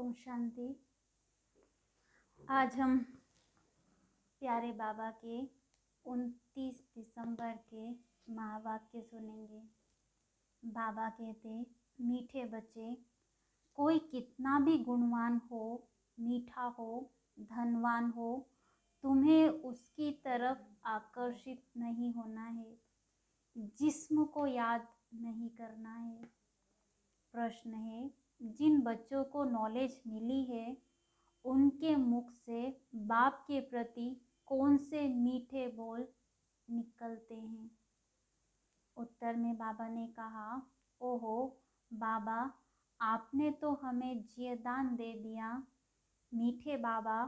ओम शांति। आज हम प्यारे बाबा के 29 दिसंबर के महावाक्य सुनेंगे। बाबा कहते, मीठे बच्चे, कोई कितना भी गुणवान हो, मीठा हो, धनवान हो, तुम्हें उसकी तरफ आकर्षित नहीं होना है, जिस्म को याद नहीं करना है। प्रश्न है, जिन बच्चों को नॉलेज मिली है उनके मुख से बाप के प्रति कौन से मीठे बोल निकलते हैं? उत्तर में बाबा ने कहा, ओहो बाबा, आपने तो हमें जीवदान दे दिया। मीठे बाबा,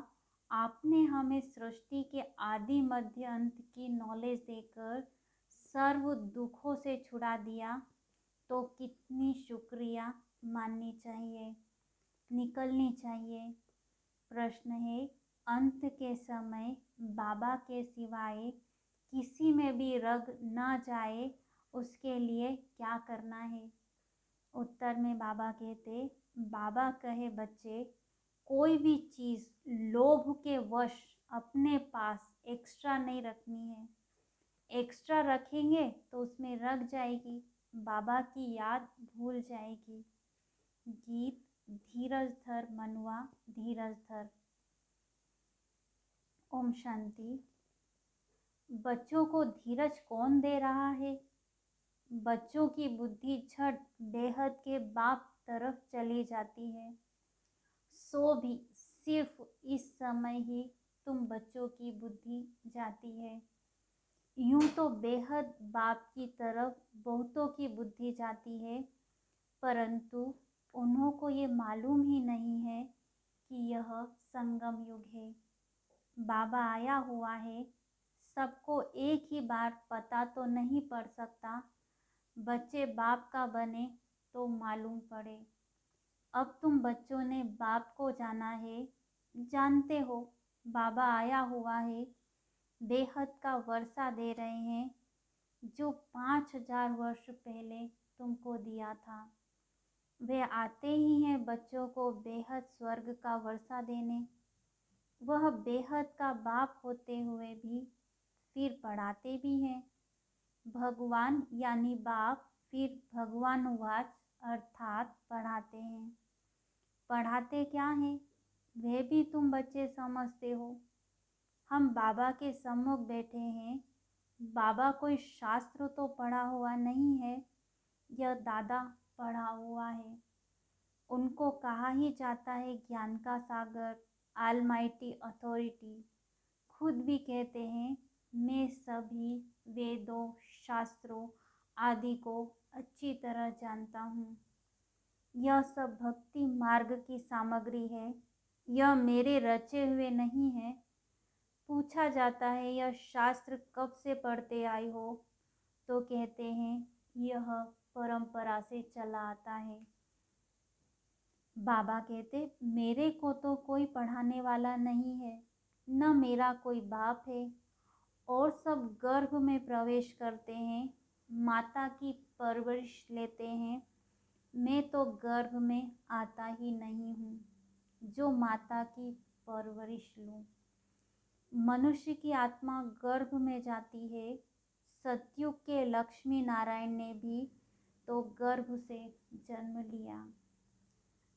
आपने हमें सृष्टि के आदि मध्य अंत की नॉलेज देकर सर्व दुखों से छुड़ा दिया, तो कितनी शुक्रिया माननी चाहिए, निकलनी चाहिए। प्रश्न है, अंत के समय बाबा के सिवाय किसी में भी रग न जाए, उसके लिए क्या करना है? उत्तर में बाबा कहते, बाबा कहे बच्चे, कोई भी चीज़ लोभ के वश अपने पास एक्स्ट्रा नहीं रखनी है। एक्स्ट्रा रखेंगे तो उसमें रग जाएगी, बाबा की याद भूल जाएगी। गीत धीरज धर मनुआ धीरज धर। ओम शांति। बच्चों को धीरज कौन दे रहा है? बच्चों की बुद्धि झट बेहद के बाप तरफ चली जाती है। सो भी सिर्फ इस समय ही तुम बच्चों की बुद्धि जाती है। यूं तो बेहद बाप की तरफ बहुतों की बुद्धि जाती है, परंतु उन्हों को ये मालूम ही नहीं है कि यह संगम युग है। बाबा आया हुआ है, सबको एक ही बार पता तो नहीं पड़ सकता। बच्चे बाप का बने तो मालूम पड़े। अब तुम बच्चों ने बाप को जाना है, जानते हो बाबा आया हुआ है, बेहद का वर्षा दे रहे हैं, जो 5000 वर्ष पहले तुमको दिया था। वे आते ही हैं बच्चों को बेहद स्वर्ग का वर्षा देने। वह बेहद का बाप होते हुए भी फिर पढ़ाते भी हैं। भगवान यानी बाप फिर भगवानुवाच अर्थात पढ़ाते हैं। पढ़ाते क्या हैं वह भी तुम बच्चे समझते हो। हम बाबा के सम्मुख बैठे हैं। बाबा कोई शास्त्र तो पढ़ा हुआ नहीं है, यह दादा पढ़ा हुआ है। उनको कहा ही जाता है ज्ञान का सागर, ऑलमाइटी अथॉरिटी। खुद भी कहते हैं, मैं सभी वेदों, शास्त्रों आदि को अच्छी तरह जानता हूँ। यह सब भक्ति मार्ग की सामग्री है, यह मेरे रचे हुए नहीं है। पूछा जाता है, यह शास्त्र कब से पढ़ते आए हो? तो कहते हैं, यह परंपरा से चला आता है। बाबा कहते, मेरे को तो कोई पढ़ाने वाला नहीं है, न मेरा कोई बाप है। और सब गर्भ में प्रवेश करते हैं, माता की परवरिश लेते हैं। मैं तो गर्भ में आता ही नहीं हूँ, जो माता की परवरिश लूँ। मनुष्य की आत्मा गर्भ में जाती है। सतयुग के लक्ष्मी नारायण ने भी तो गर्भ से जन्म लिया,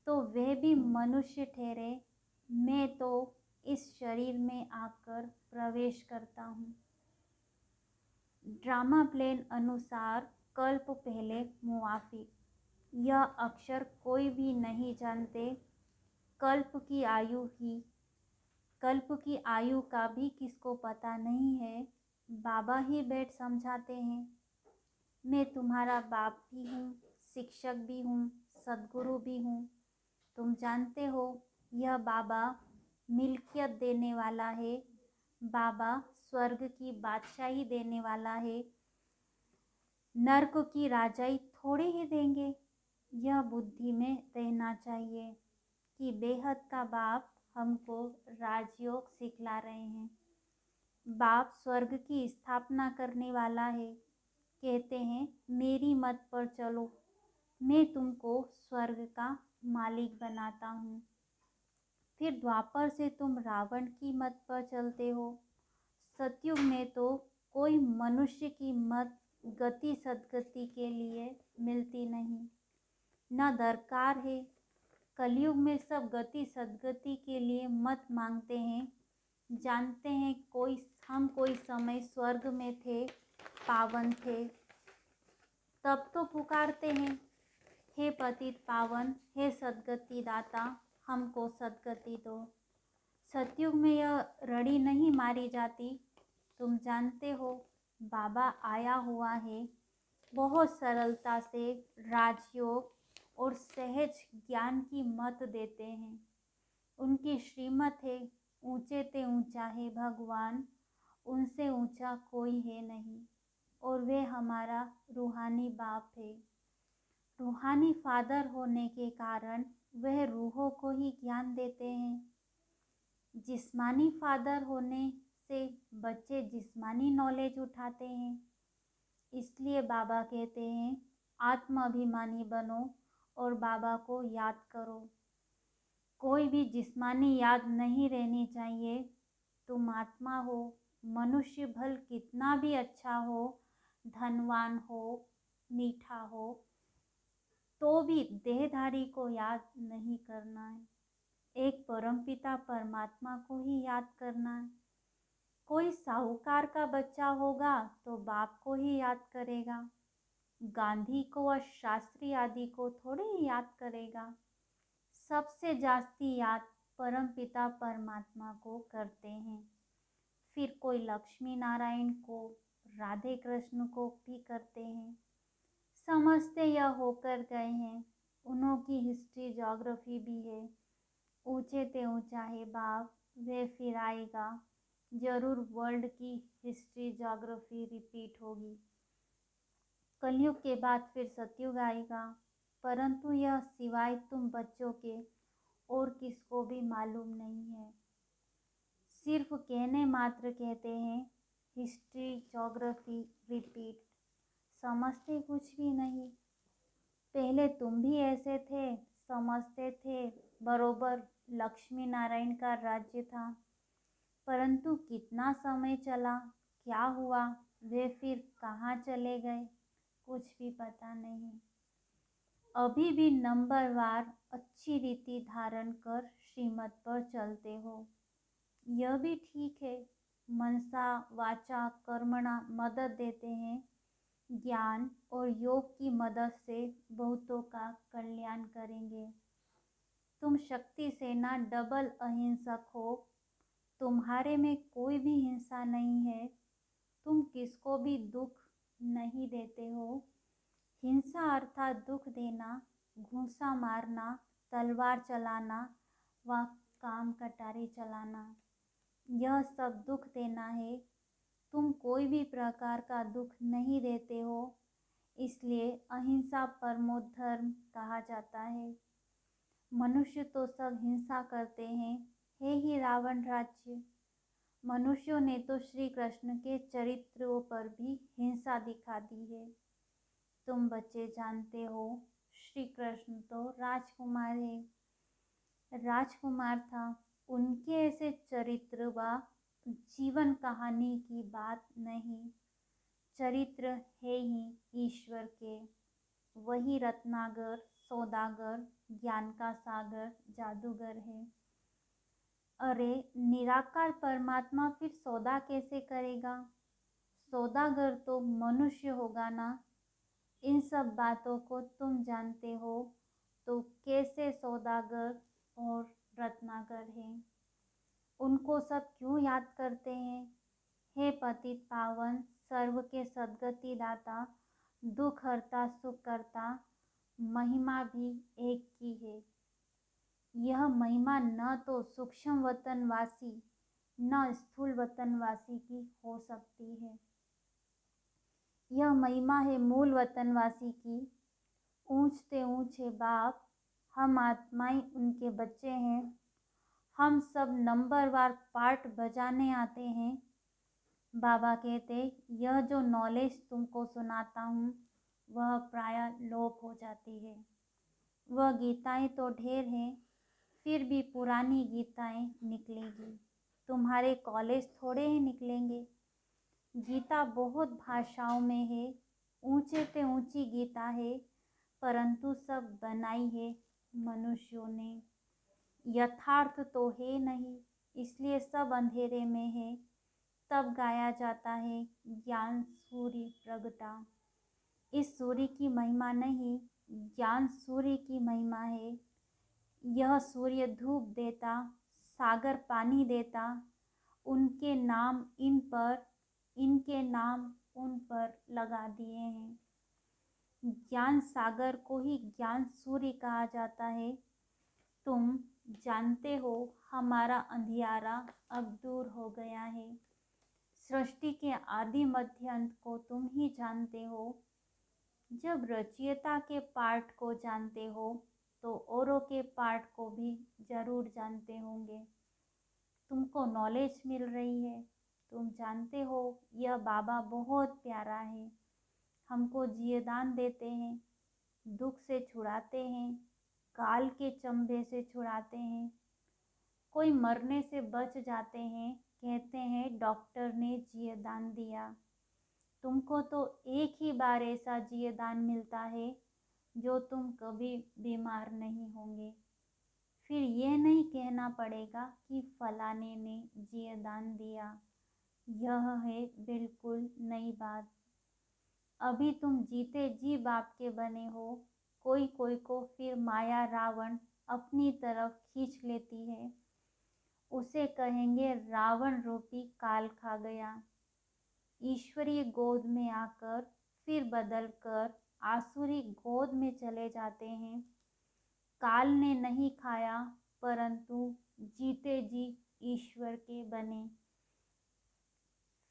तो वे भी मनुष्य ठहरे। मैं तो इस शरीर में आकर प्रवेश करता हूँ। ड्रामा प्लेन अनुसार कल्प पहले मुआफिक। यह अक्षर कोई भी नहीं जानते। कल्प की आयु का भी किसको पता नहीं है। बाबा ही बैठ समझाते हैं। मैं तुम्हारा बाप भी हूँ, शिक्षक भी हूँ, सद्गुरु भी हूँ। तुम जानते हो, यह बाबा मिल्कियत देने वाला है। बाबा स्वर्ग की बादशाही देने वाला है, नर्क की राजाई थोड़े ही देंगे। यह बुद्धि में रहना चाहिए कि बेहद का बाप हमको राजयोग सिखला रहे हैं। बाप स्वर्ग की स्थापना करने वाला है। कहते हैं, मेरी मत पर चलो, मैं तुमको स्वर्ग का मालिक बनाता हूँ। फिर द्वापर से तुम रावण की मत पर चलते हो। सतयुग में तो कोई मनुष्य की मत गति सदगति के लिए मिलती नहीं, न दरकार है। कलयुग में सब गति सदगति के लिए मत मांगते हैं। जानते हैं कोई समय स्वर्ग में थे, पावन थे, तब तो पुकारते हैं, हे पतित पावन, हे सदगति दाता, हमको सदगति दो। सतयुग में यह रड़ी नहीं मारी जाती। तुम जानते हो बाबा आया हुआ है, बहुत सरलता से राजयोग और सहज ज्ञान की मत देते हैं। उनकी श्रीमत है, ऊंचे ते ऊंचा है भगवान, उनसे ऊंचा कोई है नहीं। और वे हमारा रूहानी बाप है। रूहानी फादर होने के कारण वह रूहों को ही ज्ञान देते हैं। जिस्मानी फादर होने से बच्चे जिस्मानी नॉलेज उठाते हैं। इसलिए बाबा कहते हैं आत्माभिमानी बनो और बाबा को याद करो। कोई भी जिस्मानी याद नहीं रहनी चाहिए। तुम आत्मा हो। मनुष्य भल कितना भी अच्छा हो, धनवान हो, मीठा हो, तो भी देहधारी को याद नहीं करना है। एक परमपिता परमात्मा को ही याद करना है। कोई साहूकार का बच्चा होगा तो बाप को ही याद करेगा। गांधी को और शास्त्री आदि को थोड़े ही याद करेगा। सबसे जास्ती याद परमपिता परमात्मा को करते हैं। फिर कोई लक्ष्मी नारायण को, राधे कृष्ण को भी करते हैं। समझते यह होकर गए हैं, उन्हों की हिस्ट्री ज्योग्राफी भी है। ऊंचे ते ऊंचा है बाप, वे फिर आएगा, जरूर वर्ल्ड की हिस्ट्री ज्योग्राफी रिपीट होगी। कलयुग के बाद फिर सतयुग आएगा, परंतु यह सिवाय तुम बच्चों के और किसको भी मालूम नहीं है। सिर्फ कहने मात्र कहते हैं हिस्ट्री ज्योग्राफी रिपीट, समझते कुछ भी नहीं। पहले तुम भी ऐसे थे, समझते थे बरोबर लक्ष्मी नारायण का राज्य था, परंतु कितना समय चला, क्या हुआ, वे फिर कहाँ चले गए, कुछ भी पता नहीं। अभी भी नंबरवार अच्छी रीति धारण कर श्रीमत पर चलते हो, यह भी ठीक है। मनसा वाचा कर्मणा मदद देते हैं। ज्ञान और योग की मदद से बहुतों का कल्याण करेंगे। तुम शक्ति सेना डबल अहिंसक हो। तुम्हारे में कोई भी हिंसा नहीं है। तुम किसको भी दुख नहीं देते हो। हिंसा अर्थात दुख देना, घूंसा मारना, तलवार चलाना व काम कटारी चलाना, यह सब दुख देना है। तुम कोई भी प्रकार का दुख नहीं देते हो, इसलिए अहिंसा परमो धर्म कहा जाता है। मनुष्य तो सब हिंसा करते हैं, है ही रावण राज्य। मनुष्यों ने तो श्री कृष्ण के चरित्रों पर भी हिंसा दिखा दी है। तुम बच्चे जानते हो श्री कृष्ण तो राजकुमार है, राजकुमार था। उनके ऐसे चरित्र व जीवन कहानी की बात नहीं, चरित्र है ही ईश्वर के। वही रत्नागर, सौदागर, ज्ञान का सागर, जादूगर है। अरे निराकार परमात्मा फिर सौदा कैसे करेगा? सौदागर तो मनुष्य होगा ना। इन सब बातों को तुम जानते हो तो कैसे सौदागर और रत्नाकर हैं? उनको सब क्यों याद करते हैं? हे पतित पावन, सर्व के सद्गति दाता, दुख हरता सुख करता, महिमा भी एक की है। यह महिमा न तो सूक्ष्म वतनवासी न स्थूल वतनवासी की हो सकती है। यह महिमा है मूल वतनवासी की। ऊंचते ऊंचे बाप, हम आत्माएं उनके बच्चे हैं। हम सब नंबरवार पार्ट बजाने आते हैं। बाबा कहते यह जो नॉलेज तुमको सुनाता हूँ वह प्रायः लोप हो जाती है। वह गीताएं तो ढेर हैं, फिर भी पुरानी गीताएं निकलेगी। तुम्हारे कॉलेज थोड़े ही निकलेंगे। गीता बहुत भाषाओं में है, ऊंचे से ऊंची गीता है, परंतु सब बनाई है मनुष्यों ने। यथार्थ तो है नहीं, इसलिए सब अंधेरे में है। तब गाया जाता है ज्ञान सूर्य प्रगटा। इस सूर्य की महिमा नहीं, ज्ञान सूर्य की महिमा है। यह सूर्य धूप देता, सागर पानी देता, उनके नाम इन पर, इनके नाम उन पर लगा दिए हैं। ज्ञान सागर को ही ज्ञान सूर्य कहा जाता है। तुम जानते हो हमारा अंधियारा अब दूर हो गया है। सृष्टि के आदि मध्य अंत को तुम ही जानते हो। जब रचयिता के पार्ट को जानते हो तो औरों के पार्ट को भी जरूर जानते होंगे। तुमको नॉलेज मिल रही है। तुम जानते हो यह बाबा बहुत प्यारा है, हमको जियेदान देते हैं, दुख से छुड़ाते हैं, काल के चंबे से छुड़ाते हैं। कोई मरने से बच जाते हैं, कहते हैं डॉक्टर ने जियेदान दिया। तुमको तो एक ही बार ऐसा जियेदान मिलता है जो तुम कभी बीमार नहीं होंगे। फिर यह नहीं कहना पड़ेगा कि फलाने ने जियेदान दिया। यह है बिल्कुल नई बात। अभी तुम जीते जी बाप के बने हो। कोई कोई को फिर माया रावण अपनी तरफ खींच लेती है। उसे कहेंगे रावण रूपी काल खा गया। ईश्वरीय गोद में आकर फिर बदलकर आसुरी गोद में चले जाते हैं। काल ने नहीं खाया, परंतु जीते जी ईश्वर के बने।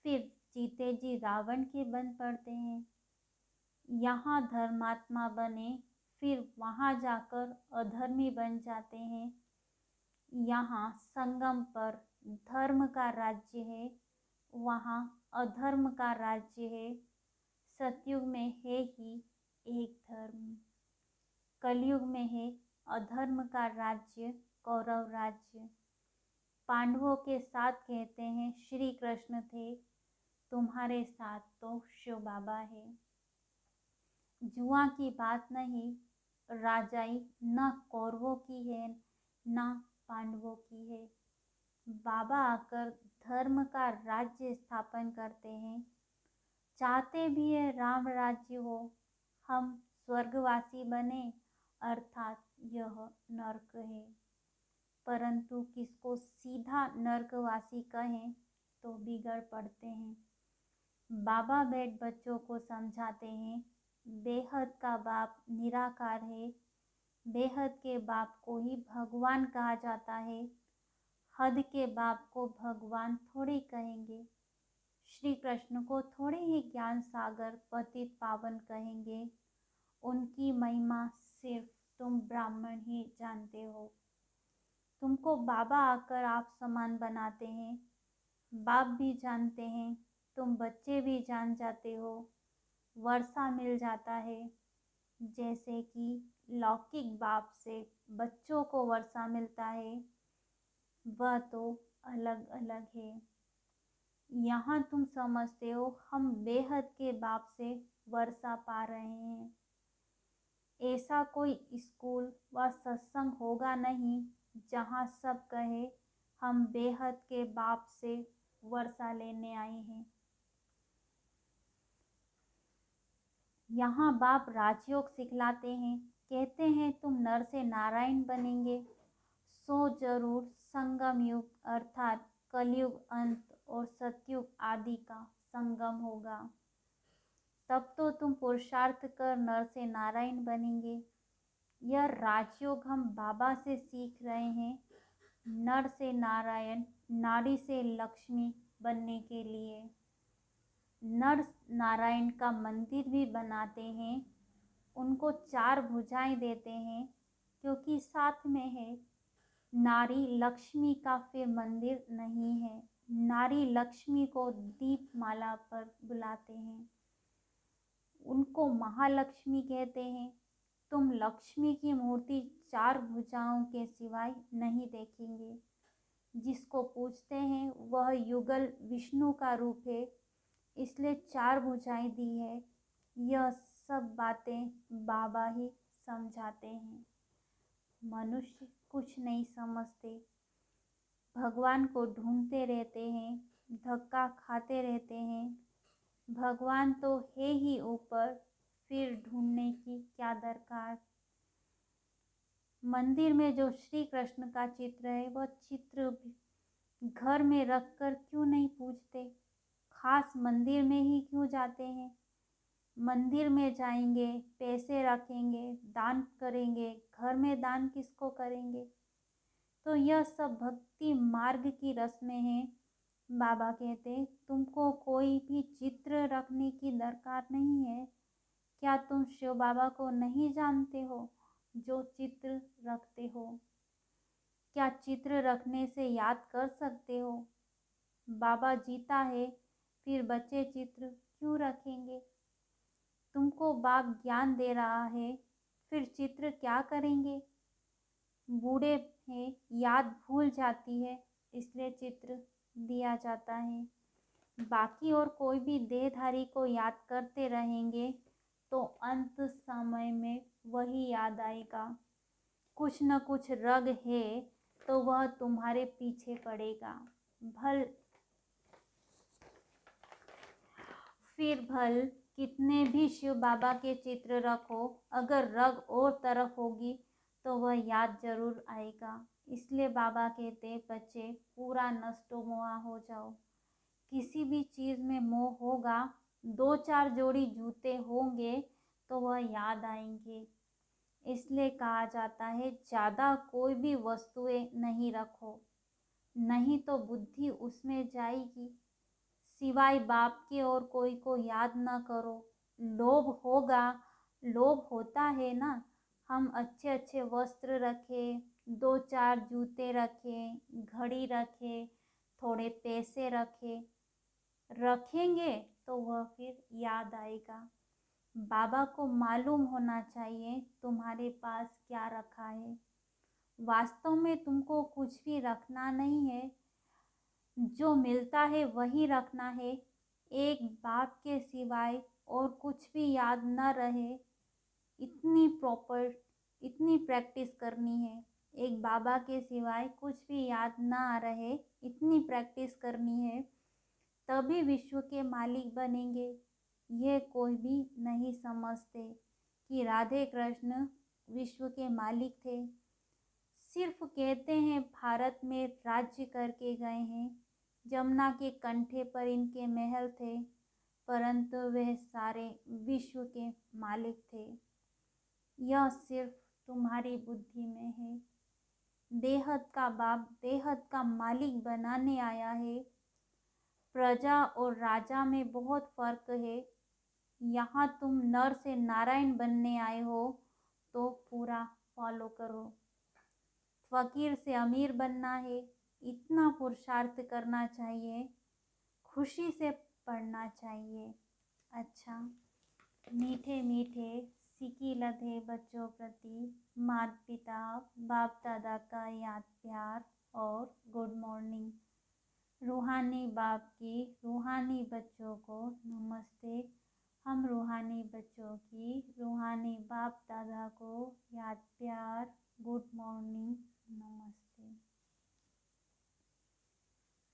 फिर जीते जी रावण के बन पड़ते हैं। यहाँ धर्मात्मा बने, फिर वहाँ जाकर अधर्मी बन जाते हैं। यहाँ संगम पर धर्म का राज्य है, वहाँ अधर्म का राज्य है। सतयुग में है ही एक धर्म, कलयुग में है अधर्म का राज्य, कौरव राज्य। पांडवों के साथ कहते हैं श्री कृष्ण थे, तुम्हारे साथ तो शिव बाबा है। जुआ की बात नहीं, राजाई न कौरवों की है न पांडवों की है। बाबा आकर धर्म का राज्य स्थापन करते हैं। चाहते भी है राम राज्य हो, हम स्वर्गवासी बने, अर्थात यह नर्क है। परंतु किसको सीधा नर्कवासी कहें तो बिगड़ पड़ते हैं। बाबा बैठ बच्चों को समझाते हैं, बेहद का बाप निराकार है। बेहद के बाप को ही भगवान कहा जाता है। हद के बाप को भगवान थोड़ी कहेंगे। श्री कृष्ण को थोड़े ही ज्ञान सागर पतित पावन कहेंगे। उनकी महिमा सिर्फ तुम ब्राह्मण ही जानते हो। तुमको बाबा आकर आप समान बनाते हैं। बाप भी जानते हैं, तुम बच्चे भी जान जाते हो। वर्षा मिल जाता है, जैसे कि लौकिक बाप से बच्चों को वर्षा मिलता है, वह तो अलग अलग है। यहाँ तुम समझते हो हम बेहद के बाप से वर्षा पा रहे हैं। ऐसा कोई स्कूल व सत्संग होगा नहीं जहाँ सब कहे हम बेहद के बाप से वर्षा लेने आए हैं। यहाँ बाप राजयोग सिखलाते हैं, कहते हैं तुम नर से नारायण बनेंगे, सो जरूर संगम युग अर्थात कलयुग अंत और सतयुग आदि का संगम होगा। तब तो तुम पुरुषार्थ कर नर से नारायण बनेंगे। यह राजयोग हम बाबा से सीख रहे हैं, नर से नारायण, नारी से लक्ष्मी बनने के लिए। नर नारायण का मंदिर भी बनाते हैं, उनको 4 भुजाएं देते हैं, क्योंकि साथ में है। नारी लक्ष्मी का फिर मंदिर नहीं है। नारी लक्ष्मी को दीपमाला पर बुलाते हैं, उनको महालक्ष्मी कहते हैं। तुम लक्ष्मी की मूर्ति चार भुजाओं के सिवाय नहीं देखेंगे। जिसको पूजते हैं वह युगल विष्णु का रूप है, इसलिए चार भुजाएं दी है। यह सब बातें बाबा ही समझाते हैं। मनुष्य कुछ नहीं समझते, भगवान को ढूंढते रहते हैं, धक्का खाते रहते हैं। भगवान तो है ही ऊपर, फिर ढूंढने की क्या दरकार। मंदिर में जो श्री कृष्ण का चित्र है, वह चित्र घर में रखकर क्यों नहीं पूजते? खास मंदिर में ही क्यों जाते हैं? मंदिर में जाएंगे, पैसे रखेंगे, दान करेंगे, घर में दान किसको करेंगे? तो यह सब भक्ति मार्ग की रस्में हैं। बाबा कहते तुमको कोई भी चित्र रखने की दरकार नहीं है। क्या तुम शिव बाबा को नहीं जानते हो जो चित्र रखते हो? क्या चित्र रखने से याद कर सकते हो? बाबा जीता है, फिर बच्चे चित्र क्यों रखेंगे? तुमको बाप ज्ञान दे रहा है, फिर चित्र क्या करेंगे? बूढ़े हैं, याद भूल जाती है, इसलिए चित्र दिया जाता है। बाकी और कोई भी देहधारी को याद करते रहेंगे तो अंत समय में वही याद आएगा। कुछ न कुछ रग है तो वह तुम्हारे पीछे पड़ेगा। भल कितने भी शिव बाबा के चित्र रखो, अगर रग और तरफ होगी तो वह याद जरूर आएगा। इसलिए बाबा कहते बच्चे पूरा नष्टो मोहा हो जाओ। किसी भी चीज़ में मोह होगा, दो चार जोड़ी जूते होंगे तो वह याद आएंगे। इसलिए कहा जाता है ज़्यादा कोई भी वस्तुएं नहीं रखो, नहीं तो बुद्धि उसमें जाएगी। सिवाय बाप के और कोई को याद न करो। लोभ होगा, लोभ होता है ना। हम अच्छे अच्छे वस्त्र रखें, दो चार जूते रखें, घड़ी रखें, थोड़े पैसे रखेंगे तो वह फिर याद आएगा। बाबा को मालूम होना चाहिए तुम्हारे पास क्या रखा है। वास्तव में तुमको कुछ भी रखना नहीं है, जो मिलता है वही रखना है। एक बाप के सिवाय और कुछ भी याद न रहे, इतनी प्रैक्टिस करनी है। एक बाबा के सिवाय कुछ भी याद ना रहे, इतनी प्रैक्टिस करनी है, तभी विश्व के मालिक बनेंगे। यह कोई भी नहीं समझते कि राधे कृष्ण विश्व के मालिक थे। सिर्फ कहते हैं भारत में राज्य करके गए हैं। जमुना के कंठे पर इनके महल थे, परंतु वह सारे विश्व के मालिक थे। यह सिर्फ तुम्हारी बुद्धि में है। बेहद का बाप बेहद का मालिक बनाने आया है। प्रजा और राजा में बहुत फर्क है। यहाँ तुम नर से नारायण बनने आए हो तो पूरा फॉलो करो। फकीर से अमीर बनना है, इतना पुरुषार्थ करना चाहिए, खुशी से पढ़ना चाहिए। अच्छा, मीठे मीठे सिकी लधे बच्चों प्रति माता पिता बाप दादा का याद प्यार और गुड मॉर्निंग। रूहानी बाप की रूहानी बच्चों को नमस्ते। हम रूहानी बच्चों की रूहानी बाप दादा को याद प्यार गुड मॉर्निंग नमस्ते।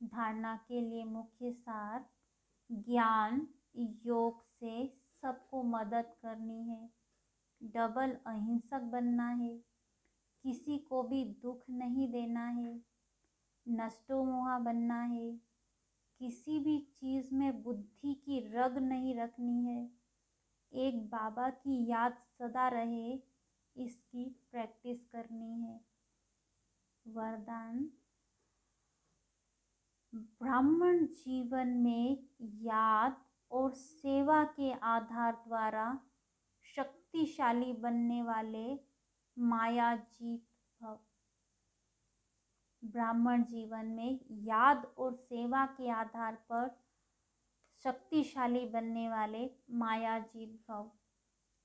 धारणा के लिए मुख्य सार: ज्ञान योग से सबको मदद करनी है, डबल अहिंसक बनना है, किसी को भी दुख नहीं देना है, नष्टो मोहा बनना है, किसी भी चीज़ में बुद्धि की रग नहीं रखनी है, एक बाबा की याद सदा रहे, इसकी प्रैक्टिस करनी है। वरदान: ब्राह्मण जीवन में याद और सेवा के आधार द्वारा शक्तिशाली बनने वाले मायाजीत भव। ब्राह्मण जीवन में याद और सेवा के आधार पर शक्तिशाली बनने वाले मायाजीत भव।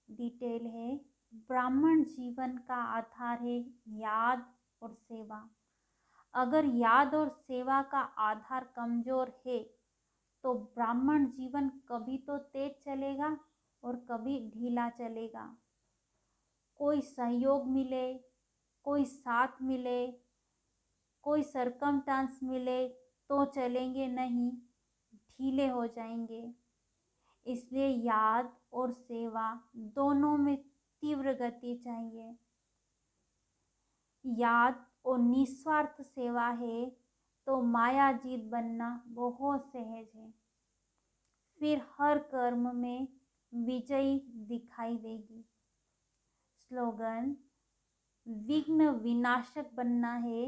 डिटेल है: ब्राह्मण जीवन का आधार है याद और सेवा। अगर याद और सेवा का आधार कमजोर है तो ब्राह्मण जीवन कभी तो तेज चलेगा और कभी ढीला चलेगा। कोई सहयोग मिले, कोई साथ मिले, कोई सरकमस्टांस मिले तो चलेंगे, नहीं ढीले हो जाएंगे। इसलिए याद और सेवा दोनों में तीव्र गति चाहिए। याद और निस्वार्थ सेवा है तो मायाजीत बनना बहुत सहज है। फिर हर कर्म में विजयी दिखाई देगी। स्लोगन: विघ्न विनाशक बनना है।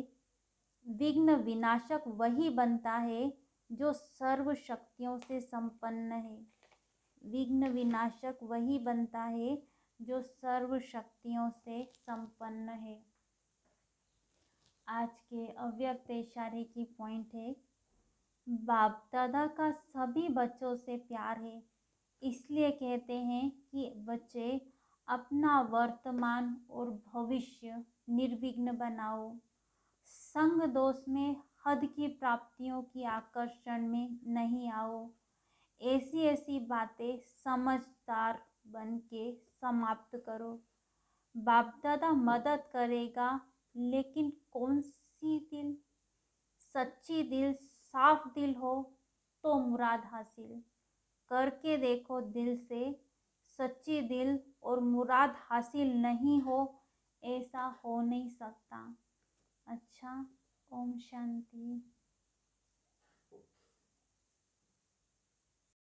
विघ्न विनाशक वही बनता है जो सर्व शक्तियों से संपन्न है। विघ्न विनाशक वही बनता है जो सर्व शक्तियों से संपन्न है। आज के अव्यक्त इशारे की पॉइंट है, बाप दादा का सभी बच्चों से प्यार है, इसलिए कहते हैं कि बच्चे अपना वर्तमान और भविष्य निर्विघ्न बनाओ। संग दोष में हद की प्राप्तियों की आकर्षण में नहीं आओ। ऐसी ऐसी बातें समझदार बन के समाप्त करो। बाप दादा मदद करेगा, लेकिन कौन सी दिल? सच्ची दिल, साफ दिल हो तो मुराद हासिल। करके देखो दिल से। सच्ची दिल और मुराद हासिल नहीं हो, ऐसा हो नहीं सकता। अच्छा, ओम शांति।